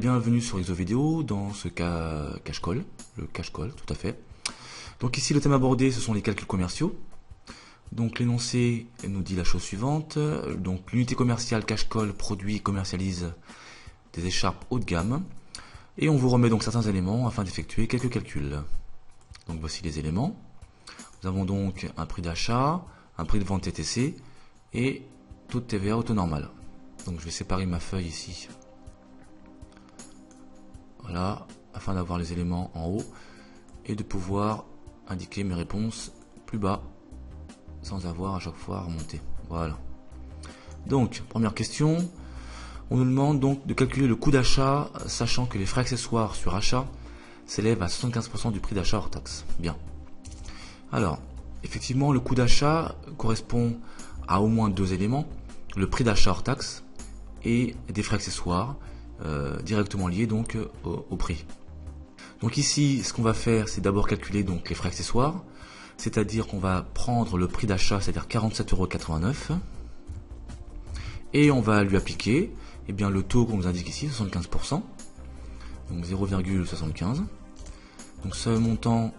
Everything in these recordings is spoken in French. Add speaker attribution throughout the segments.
Speaker 1: bienvenue sur Exovideo dans ce cas cache-colle, le cache-colle tout à fait. Donc ici le thème abordé ce sont les calculs commerciaux. Donc l'énoncé nous dit la chose suivante, donc l'unité commerciale cache-colle produit et commercialise des écharpes haut de gamme et on vous remet donc certains éléments afin d'effectuer quelques calculs. Donc voici les éléments. Nous avons donc un prix d'achat, un prix de vente TTC et taux de TVA au taux normal. Donc je vais séparer ma feuille ici. Voilà, afin d'avoir les éléments en haut et de pouvoir indiquer mes réponses plus bas sans avoir à chaque fois à remonter. Voilà. Donc, première question, on nous demande donc de calculer le coût d'achat, sachant que les frais accessoires sur achat s'élèvent à 75% du prix d'achat hors taxe. Bien. Alors, effectivement, le coût d'achat correspond à au moins deux éléments, le prix d'achat hors taxe et des frais accessoires directement liés donc au prix. Donc ici, ce qu'on va faire, c'est d'abord calculer donc les frais accessoires, c'est-à-dire qu'on va prendre le prix d'achat, c'est-à-dire 47,89 €, et on va lui appliquer le taux qu'on nous indique ici, 75%, donc 0,75. Donc ce montant,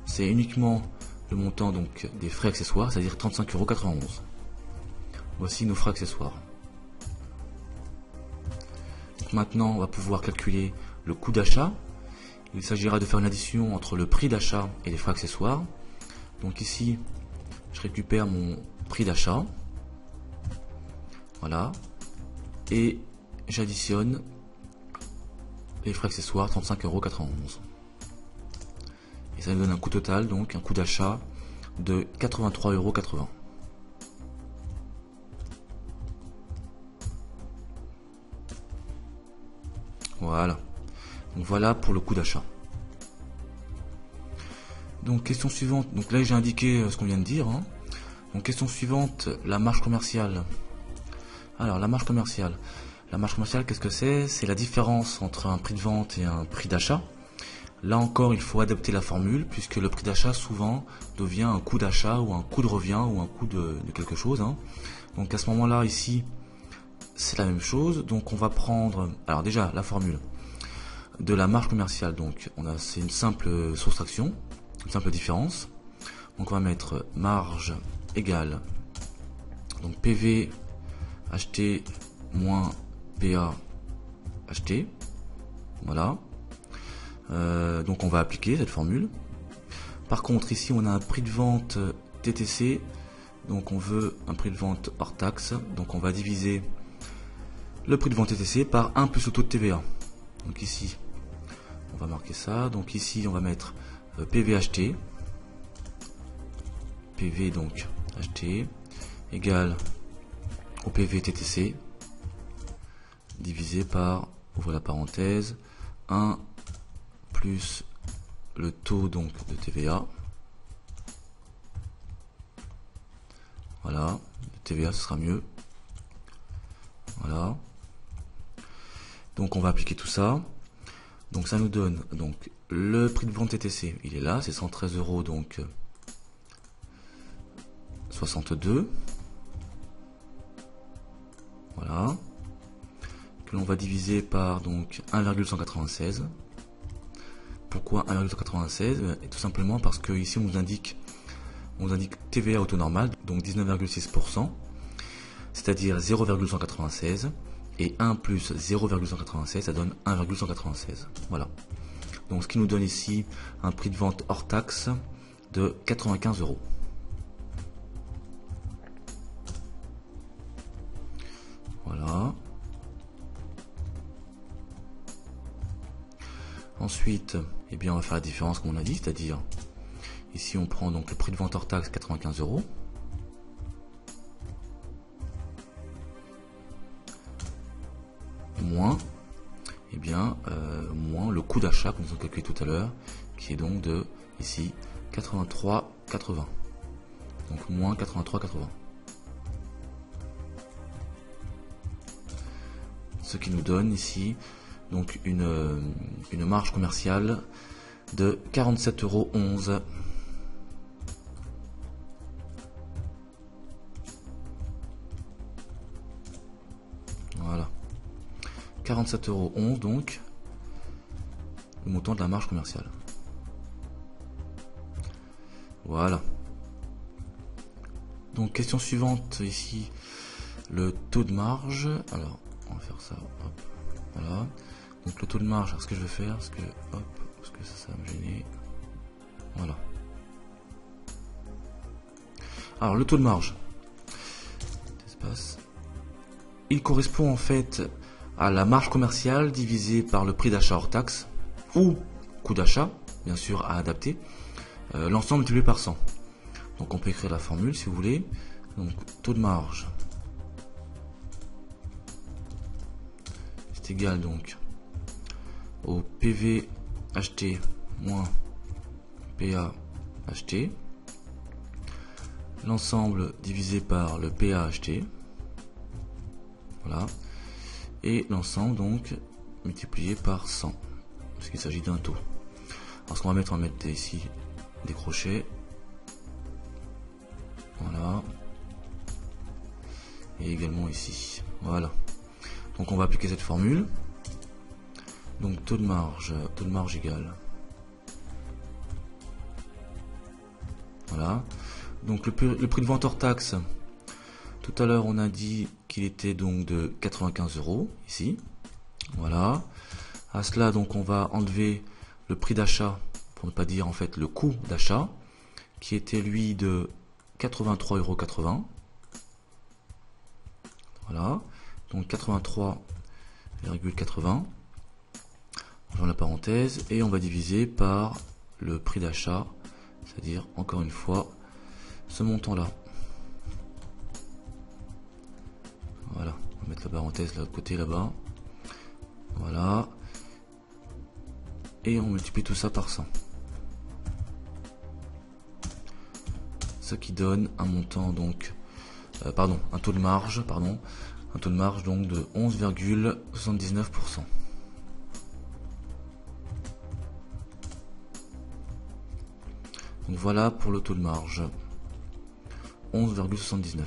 Speaker 1: c'est uniquement le montant donc des frais accessoires, c'est-à-dire 35,91 €. Voici nos frais accessoires. Donc maintenant, on va pouvoir calculer le coût d'achat. Il s'agira de faire une addition entre le prix d'achat et les frais accessoires. Donc ici, je récupère mon prix d'achat. Voilà. Et j'additionne les frais accessoires, 35,91 €. Et ça me donne un coût total, donc un coût d'achat de 83,80 €. Voilà. Donc voilà pour le coût d'achat. Donc question suivante, donc là j'ai indiqué ce qu'on vient de dire. Donc question suivante, la marge commerciale. Alors la marge commerciale, qu'est-ce que c'est? C'est la différence entre un prix de vente et un prix d'achat. Là encore il faut adapter la formule puisque le prix d'achat souvent devient un coût d'achat ou un coût de revient ou un coût de quelque chose. Donc à ce moment-là ici c'est la même chose. Donc on va prendre, alors déjà la formule de la marge commerciale, donc c'est une simple soustraction, une simple différence. Donc on va mettre marge égale donc PV acheté moins PA acheté. Voilà. Donc on va appliquer cette formule. Par contre ici on a un prix de vente TTC, donc on veut un prix de vente hors taxe, donc on va diviser le prix de vente TTC par 1 plus le taux de TVA. Donc ici on va marquer ça, donc ici on va mettre PV acheté, PV donc acheté égale au PV TTC divisé par, ouvre la parenthèse, 1 plus le taux donc de TVA. Voilà, le TVA ce sera mieux. Voilà. Donc on va appliquer tout ça. Donc ça nous donne donc le prix de vente TTC, il est là, c'est 113 € donc 62. Voilà. Que l'on va diviser par donc 1,196. Pourquoi 1,196? Et tout simplement parce que ici on nous indique TVA au taux normal, donc 19,6%, c'est-à-dire 0,196. Et 1 plus 0,196, ça donne 1,196. Voilà. Donc ce qui nous donne ici un prix de vente hors taxe de 95 €. Voilà. Ensuite, on va faire la différence comme on a dit, c'est-à-dire ici on prend donc le prix de vente hors taxe 95 €. Moins moins le coût d'achat que nous avons calculé tout à l'heure, qui est donc de ici 83,80. Donc moins 83,80. Ce qui nous donne ici donc une marge commerciale de 47,11 €. Voilà. 47,11 € donc le montant de la marge commerciale. Voilà. Donc question suivante ici, le taux de marge. Alors on va faire ça, hop, voilà. Donc le taux de marge, alors ce que je vais faire, parce que ça va me gêner. Voilà. Alors le taux de marge, il correspond en fait à la marge commerciale divisée par le prix d'achat hors taxe ou coût d'achat, bien sûr à adapter, l'ensemble multiplié par 100. Donc on peut écrire la formule si vous voulez. Donc taux de marge c'est égal donc au PV acheté moins PA acheté, l'ensemble divisé par le PA acheté, voilà, et l'ensemble donc multiplié par 100 parce qu'il s'agit d'un taux. Alors ce qu'on va mettre ici des crochets, voilà, et également ici, voilà. Donc on va appliquer cette formule. Donc taux de marge égal, voilà. Donc le prix de vente hors taxe, tout à l'heure on a dit qu'il était donc de 95 € ici, voilà. À cela donc on va enlever le prix d'achat, pour ne pas dire en fait le coût d'achat, qui était lui de 83,80 €, voilà. Donc 83,80, dans la parenthèse, et on va diviser par le prix d'achat, c'est-à-dire encore une fois ce montant là. Voilà, on va mettre la parenthèse de l'autre côté là-bas, voilà, et on multiplie tout ça par 100, ce qui donne un montant donc un taux de marge donc de 11,79%. Donc voilà pour le taux de marge, 11,79.